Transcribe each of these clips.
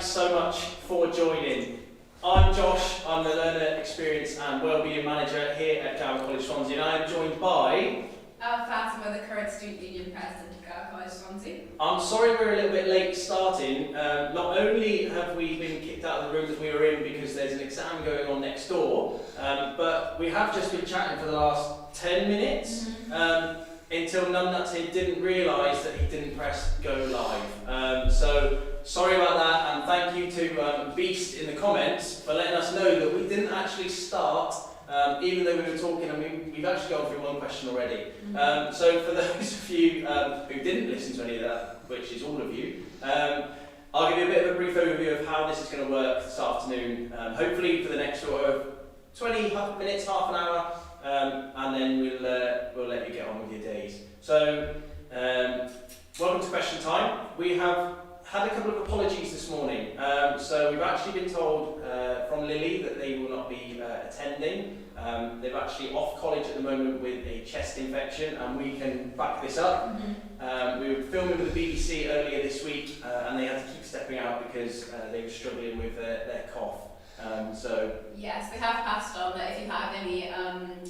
thanks so much for joining. I'm Josh, I'm the Learner Experience and Wellbeing Manager here at Gower College Swansea, and I am joined by... Fatima, the current Student Union President of Gower College Swansea. I'm sorry we're a little bit late starting. Not only have we been kicked out of the room that we were in because there's an exam going on next door, but we have just been chatting for the last 10 minutes until Numbnuts here didn't realise that he didn't press go live. So sorry about that, and thank you to Beast in the comments for letting us know that we didn't actually start. Even though we were talking, I mean, we've actually gone through one question already. So for those of you who didn't listen to any of that, which is all of you, I'll give you a bit of a brief overview of how this is going to work this afternoon. Hopefully for the next sort of 20 minutes, half an hour, and then we'll let you get on with your days. So, welcome to question time. We have had a couple of apologies this morning. So we've actually been told from Lily that they will not be attending. They're actually off college at the moment with a chest infection, and we can back this up. We were filming with the BBC earlier this week, and they had to keep stepping out because they were struggling with their cough. Yes, they have passed on that if you have any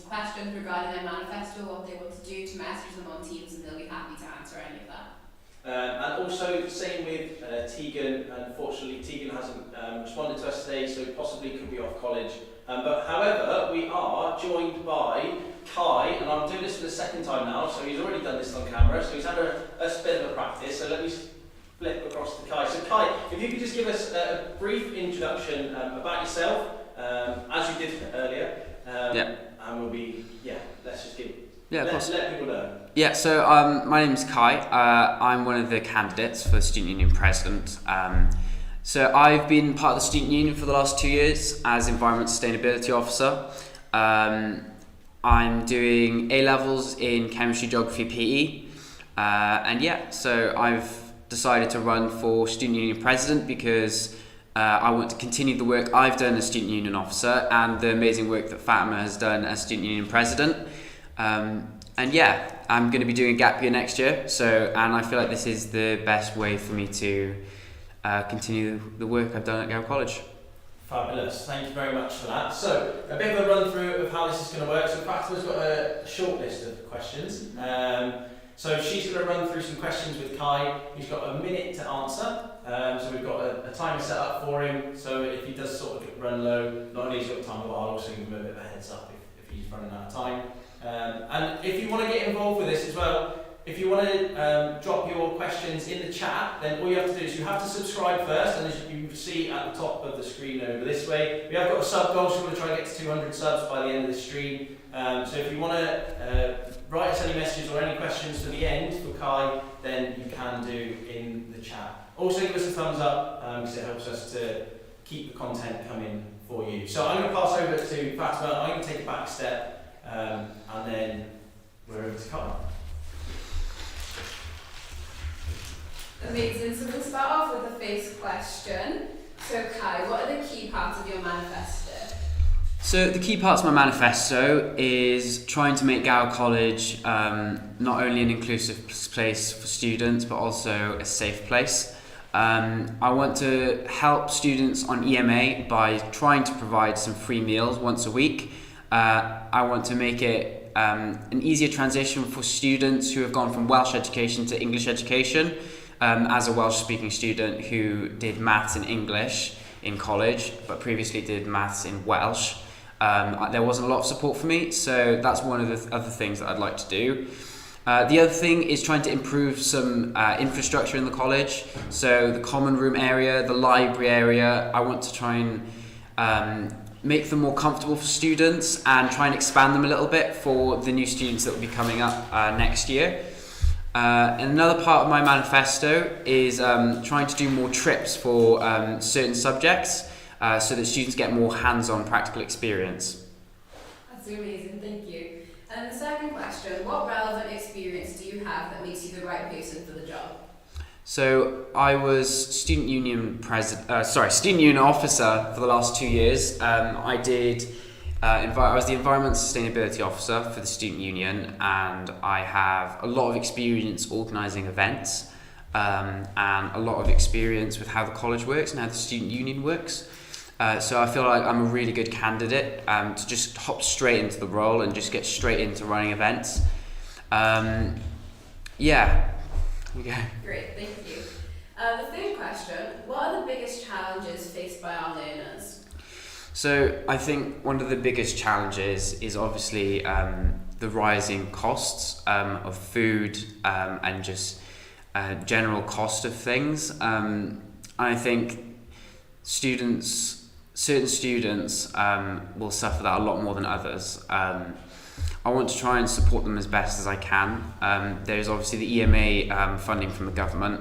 questions regarding their manifesto, what they want to do, to message them on Teams, and they'll be happy to answer any of that. And also, same with Tegan. Unfortunately, Tegan hasn't responded to us today, so possibly could be off college. But however, we are joined by Kai, and I'm doing this for the second time now, so he's already done this on camera, so he's had a bit of a practice. So let me flip across to Kai. So Kai, if you could just give us a brief introduction about yourself, as you did earlier, and we'll be, let's just give... let people know. Yeah, so my name is Kai. I'm one of the candidates for Student Union President. So I've been part of the Student Union for the last 2 years as Environment Sustainability Officer. I'm doing A-levels in Chemistry, Geography, PE. So I've decided to run for Student Union President because I want to continue the work I've done as Student Union Officer and the amazing work that Fatima has done as Student Union President. I'm going to be doing a gap year next year, and I feel like this is the best way for me to continue the work I've done at Gower College. Fabulous, thank you very much for that. So, a bit of a run through of how this is going to work. So Fatima's got a short list of questions. So she's going to run through some questions with Kai, who's got a minute to answer. So we've got a timer set up for him, so if he does sort of run low, not only has he got time, but I'll also give him a bit of a heads up if he's running out of time. And if you want to get involved with this as well, if you want to drop your questions in the chat, then all you have to do is you have to subscribe first, and as you can see at the top of the screen over this way, we have got a sub goal, so we're going to try and get to 200 subs by the end of the stream. So if you want to write us any messages or any questions to the end for Kai, then you can do in the chat. Also give us a thumbs up because it helps us to keep the content coming for you. So I'm going to pass over to Fatima. I'm going to take a back step. And then we're over to Kai. Amazing, so we'll start off with the first question. So Kai, what are the key parts of your manifesto? So the key parts of my manifesto is trying to make Gower College not only an inclusive place for students, but also a safe place. I want to help students on EMA by trying to provide some free meals once a week. I want to make it an easier transition for students who have gone from Welsh education to English education. As a Welsh speaking student who did maths and English in college, but previously did maths in Welsh, there wasn't a lot of support for me, so that's one of the other things that I'd like to do. The other thing is trying to improve some infrastructure in the college. So the common room area, the library area, I want to try and make them more comfortable for students and try and expand them a little bit for the new students that will be coming up next year. And another part of my manifesto is trying to do more trips for certain subjects so that students get more hands-on practical experience. That's amazing, thank you. And the second question, what relevant experience do you have that makes you the right person for the job? So I was student union officer for the last 2 years. I was the Environment Sustainability Officer for the Student Union, and I have a lot of experience organising events. and a lot of experience with how the college works and how the student union works. So I feel like I'm a really good candidate to just hop straight into the role and just get straight into running events. Yeah, there we go. Great, thank you. The third question, what are the biggest challenges faced by our learners? So I think one of the biggest challenges is obviously the rising costs of food and just general cost of things. I think certain students will suffer that a lot more than others. I want to try and support them as best as I can. There's obviously the EMA funding from the government,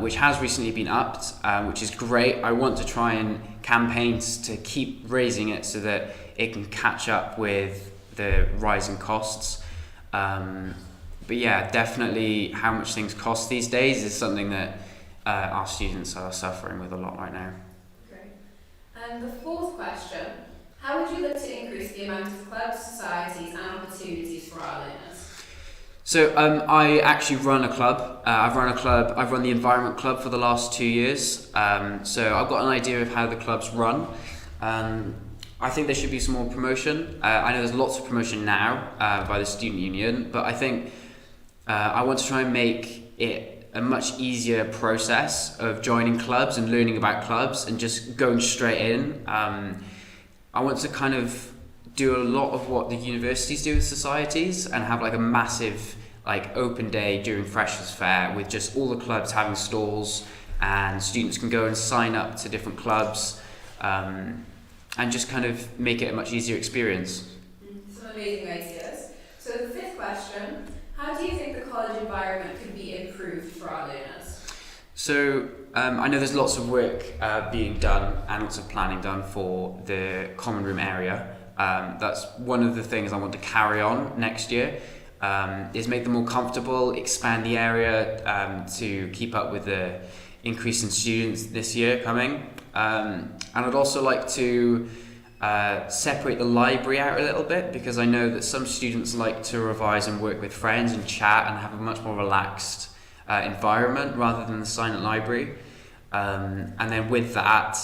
which has recently been upped, which is great. I want to try and campaign to keep raising it so that it can catch up with the rising costs. But yeah, definitely how much things cost these days is something that our students are suffering with a lot right now. Great. And the fourth question, how would you look to increase the amount of clubs, societies and opportunities for our learners? So I actually run a club. I've run the Environment Club for the last 2 years. So I've got an idea of how the clubs run. I think there should be some more promotion. I know there's lots of promotion now by the student union, but I think I want to try and make it a much easier process of joining clubs and learning about clubs and just going straight in. I want to kind of do a lot of what the universities do with societies and have like a massive like open day during Freshers' Fair with just all the clubs having stalls and students can go and sign up to different clubs and just kind of make it a much easier experience. Some amazing ideas. So the fifth question, how do you think the college environment could be improved for our learners? So I know there's lots of work being done and lots of planning done for the common room area. That's one of the things I want to carry on next year, is make them more comfortable, expand the area to keep up with the increase in students this year coming. And I'd also like to separate the library out a little bit because I know that some students like to revise and work with friends and chat and have a much more relaxed environment rather than the silent library. And then with that,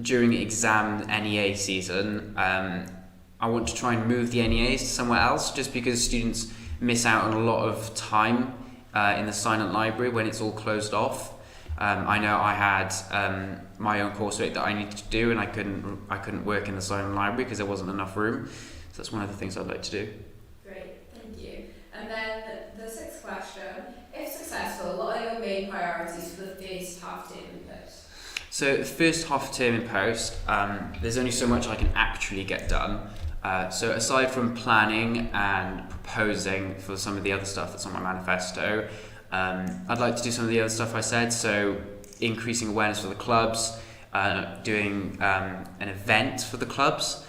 during exam NEA season, I want to try and move the NEAs to somewhere else just because students miss out on a lot of time in the silent library when it's all closed off. I know I had my own coursework that I needed to do and I couldn't work in the silent library because there wasn't enough room. So that's one of the things I'd like to do. Great, thank you. And then the sixth question, if successful, what are your main priorities for the first half term in post? So the first half term in post, there's only so much I can actually get done. So aside from planning and proposing for some of the other stuff that's on my manifesto, I'd like to do some of the other stuff I said, so increasing awareness for the clubs, doing an event for the clubs,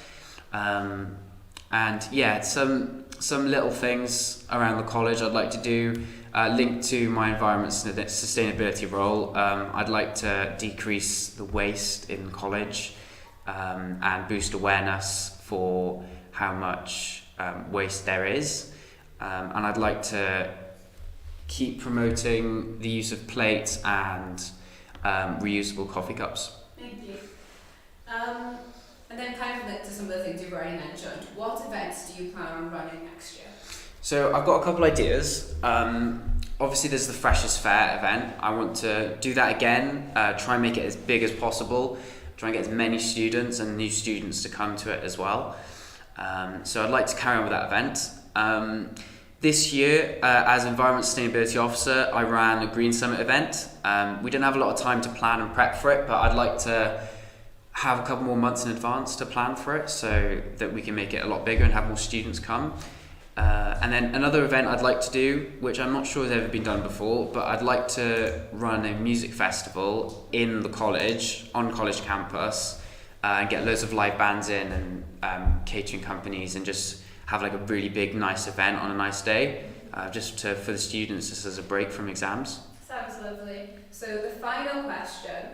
and yeah, some little things around the college I'd like to do, linked to my environment sustainability role. I'd like to decrease the waste in college and boost awareness for how much waste there is, and I'd like to keep promoting the use of plates and reusable coffee cups. Thank you. And then kind of linked to some of the things you've already mentioned, what events do you plan on running next year? So I've got a couple ideas. Obviously there's the Freshers' Fair event. I want to do that again, try and make it as big as possible, try and get as many students and new students to come to it as well. So I'd like to carry on with that event. This year, as Environment Sustainability Officer, I ran a Green Summit event. We didn't have a lot of time to plan and prep for it, but I'd like to have a couple more months in advance to plan for it so that we can make it a lot bigger and have more students come. And then another event I'd like to do, which I'm not sure has ever been done before, but I'd like to run a music festival in the college, on college campus, and get loads of live bands in and catering companies and just have like a really big, nice event on a nice day, for the students, just as a break from exams. Sounds lovely. So the final question,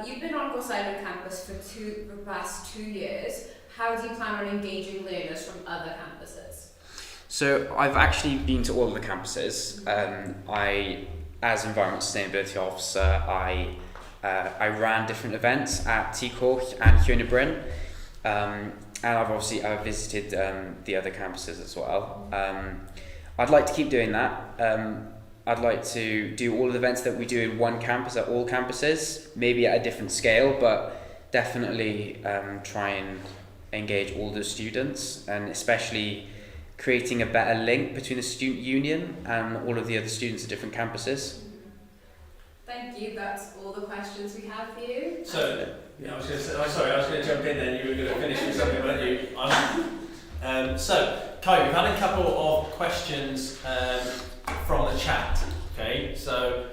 you've been on Gorsider campus for the past 2 years. How do you plan on engaging learners from other campuses? So I've actually been to all of the campuses. I as Environment Sustainability Officer, I ran different events at T-Corch and Hewna Bryn, and I've visited the other campuses as well. I'd like to keep doing that. I'd like to do all the events that we do in one campus at all campuses, maybe at a different scale, but definitely try and engage all the students, and especially creating a better link between the student union and all of the other students at different campuses. Thank you. That's all the questions we have for you. So, I was going to jump in then. You were going to finish with something, weren't you? So, Kai, we've had a couple of questions from the chat. Okay, so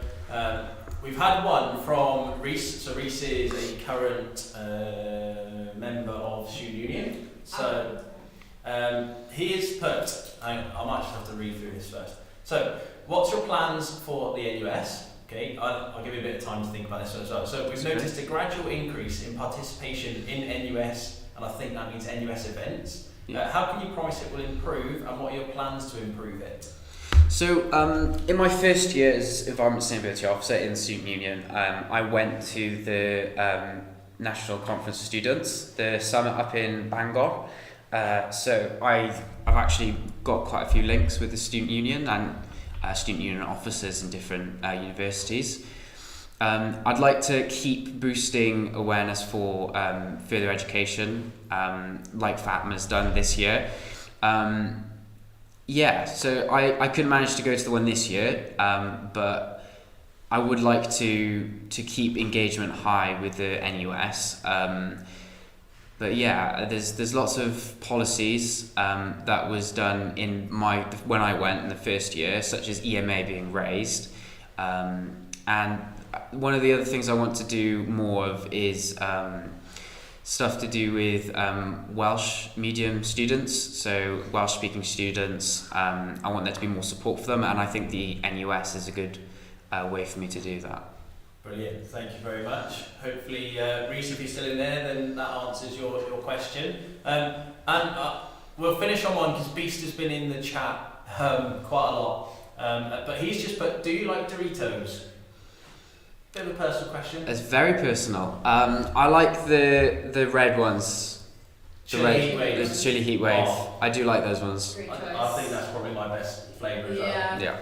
we've had one from Rees. So Rees is a current member of Student Union. So he has put, I might just have to read through this first. So, what's your plans for the NUS? Okay, I'll give you a bit of time to think about this one as well. So we've noticed a gradual increase in participation in NUS, and I think that means NUS events. How can you promise it will improve, and what are your plans to improve it? So in my first year as Environment Sustainability Officer in the Student Union, I went to the National Conference of Students, the summit up in Bangor. So I've actually got quite a few links with the Student Union and student union officers in different universities. I'd like to keep boosting awareness for further education, like Fatma's done this year. So I couldn't manage to go to the one this year, but I would like to keep engagement high with the NUS. But yeah, there's lots of policies that was done when I went in the first year, such as EMA being raised, and one of the other things I want to do more of is stuff to do with Welsh medium students, so Welsh speaking students. I want there to be more support for them, and I think the NUS is a good way for me to do that. Brilliant, thank you very much. Hopefully, Rees, if you're still in there, then that answers your question. And we'll finish on one because Beast has been in the chat quite a lot. But he's just put, do you like Doritos? Bit of a personal question. It's very personal. I like the red ones. Chili Heat Wave. The Chili Heat Wave. Oh. I do like those ones. I think that's probably my best flavour as well. Yeah.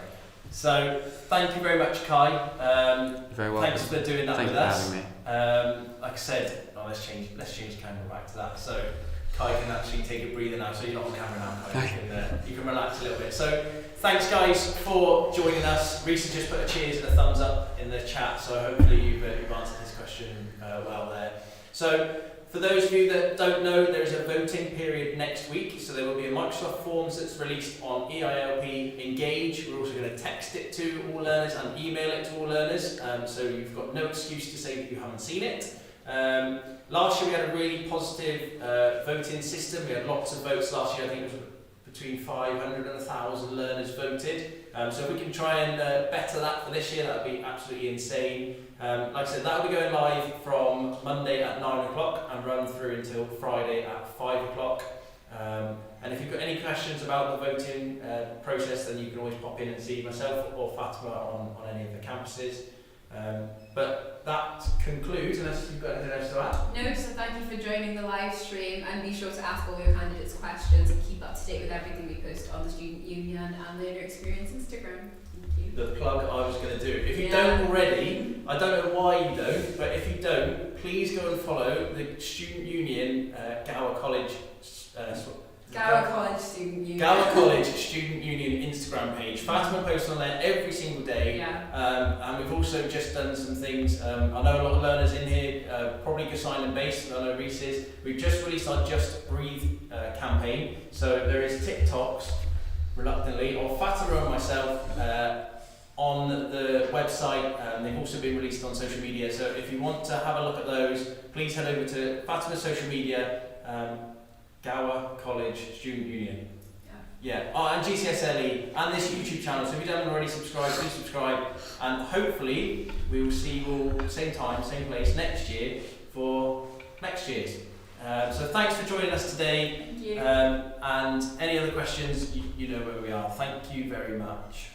So, thank you very much, Kai. You're very welcome. Thanks for doing that Thank with you us. for having me. Like I said, let's change the camera back to that. So, Kai can actually take a breather now, so you're not on camera now, Kai. You can relax a little bit. So, thanks, guys, for joining us. Rees has just put a cheers and a thumbs up in the chat, so hopefully you've answered this question well there. So, for those of you that don't know, there is a voting period next week, so there will be a Microsoft Forms that's released on EILP Engage. We're also going to text it to all learners and email it to all learners, so you've got no excuse to say that you haven't seen it. Last year we had a really positive voting system. We had lots of votes last year. I think it was between 500 and 1,000 learners voted. So if we can try and better that for this year, that would be absolutely insane. Like I said, that will be going live from Monday at 9 o'clock and run through until Friday at 5 o'clock. And if you've got any questions about the voting process, then you can always pop in and see myself or Fatima on any of the campuses. But that concludes, unless you've got anything else to add. No, just thank you for joining the live stream, and be sure to ask all your candidates questions and keep up to date with everything we post on the Student Union and Learner Experience Instagram. Thank you. The plug I was going to do. If you don't already, I don't know why you don't, but if you don't, please go and follow the Student Union Gower College Student Union Instagram page. Fatima posts on there every single day, and we've also just done some things. I know a lot of learners in here, probably Gassign based, I know Rees is. We've just released our Just Breathe campaign, so there is TikToks, reluctantly, of Fatima and myself on the website. They've also been released on social media, so if you want to have a look at those, please head over to Fatima's social media, Gower College Student Union. And GCSLE, and this YouTube channel. So if you haven't already subscribed, please subscribe, and hopefully we will see you all same time, same place next year for next year's. So thanks for joining us today. Thank you. And any other questions, you know where we are. Thank you very much.